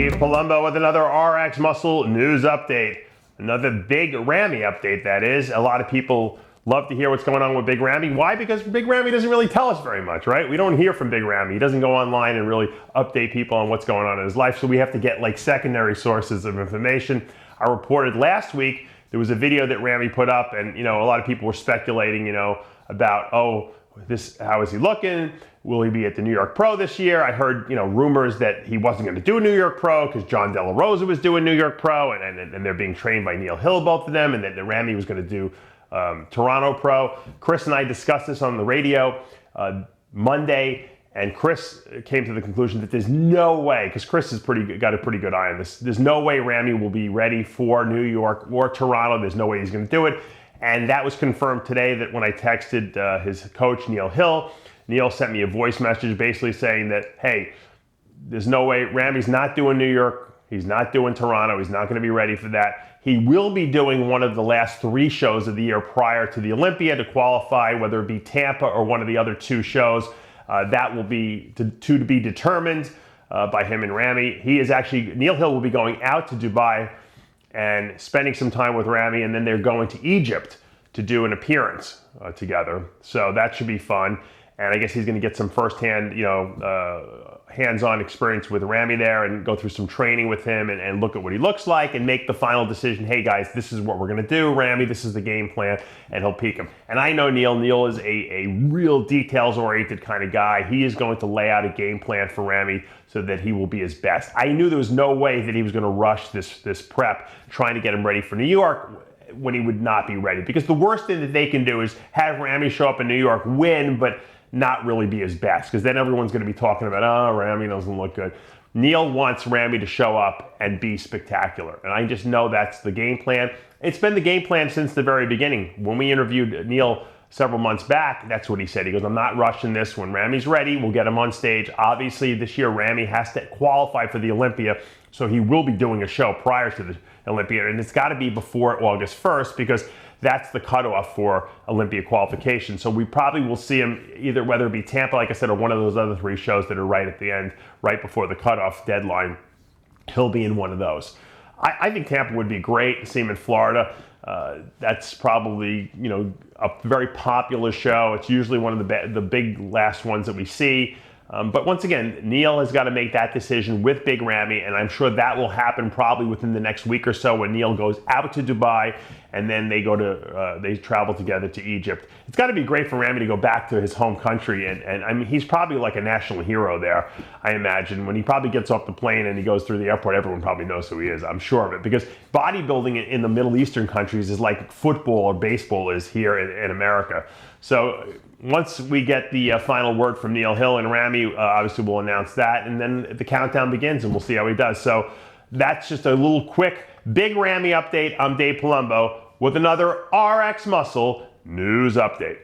Dave Palumbo with another RX Muscle news update. Another Big Ramy update, that is. A lot of people love to hear what's going on with Big Ramy. Why? Because Big Ramy doesn't really tell us very much, right? We don't hear from Big Ramy. He doesn't go online and really update people on what's going on in his life, so we have to get like secondary sources of information. I reported last week there was a video that Ramy put up, and a lot of people were speculating, about, how is he looking? Will he be at the New York Pro this year? I heard, rumors that he wasn't going to do a New York Pro because John De La Rosa was doing New York Pro, and they're being trained by Neil Hill, both of them, and that Ramy was going to do Toronto Pro. Chris and I discussed this on the radio Monday, and Chris came to the conclusion that there's no way, because Chris has got a pretty good eye on this, there's no way Ramy will be ready for New York or Toronto. There's no way he's going to do it. And that was confirmed today that when I texted his coach, Neil Hill, Neil sent me a voice message basically saying that, hey, there's no way, Ramy's not doing New York, he's not doing Toronto, he's not going to be ready for that. He will be doing one of the last 3 shows of the year prior to the Olympia to qualify, whether it be Tampa or one of the other 2 shows. That will be to be determined by him and Ramy. Neil Hill will be going out to Dubai and spending some time with Ramy, and then they're going to Egypt to do an appearance together. So that should be fun. And I guess he's going to get some firsthand, hands-on experience with Ramy there and go through some training with him and look at what he looks like and make the final decision. Hey guys, this is what we're going to do. Ramy, this is the game plan, and he'll peak him. And I know Neil. Neil is a real details-oriented kind of guy. He is going to lay out a game plan for Ramy so that he will be his best. I knew there was no way that he was going to rush this prep, trying to get him ready for New York when he would not be ready. Because the worst thing that they can do is have Ramy show up in New York, win, but not really be his best, because then everyone's going to be talking about, oh, Ramy doesn't look good. Neil wants Ramy to show up and be spectacular, and I just know that's the game plan. It's been the game plan since the very beginning. When we interviewed Neil several months back, that's what he said. He goes, I'm not rushing this. When Ramy's ready, we'll get him on stage. Obviously, this year, Ramy has to qualify for the Olympia, so he will be doing a show prior to the Olympia, and it's got to be before August 1st, because that's the cutoff for Olympia qualification. So we probably will see him either, whether it be Tampa, like I said, or one of those other 3 shows that are right at the end, right before the cutoff deadline. He'll be in one of those. I think Tampa would be great to see him in Florida. That's probably, a very popular show. It's usually one of the big last ones that we see. But once again, Neil has got to make that decision with Big Ramy, and I'm sure that will happen probably within the next week or so when Neil goes out to Dubai, and then they travel together to Egypt. It's got to be great for Ramy to go back to his home country, and I mean, he's probably like a national hero there, I imagine. When he probably gets off the plane and he goes through the airport, everyone probably knows who he is, I'm sure of it, because bodybuilding in the Middle Eastern countries is like football or baseball is here in America. So once we get the final word from Neil Hill and Ramy, obviously we'll announce that, and then the countdown begins, and we'll see how he does. So that's just a little quick Big Ramy update. I'm Dave Palumbo with another RX Muscle news update.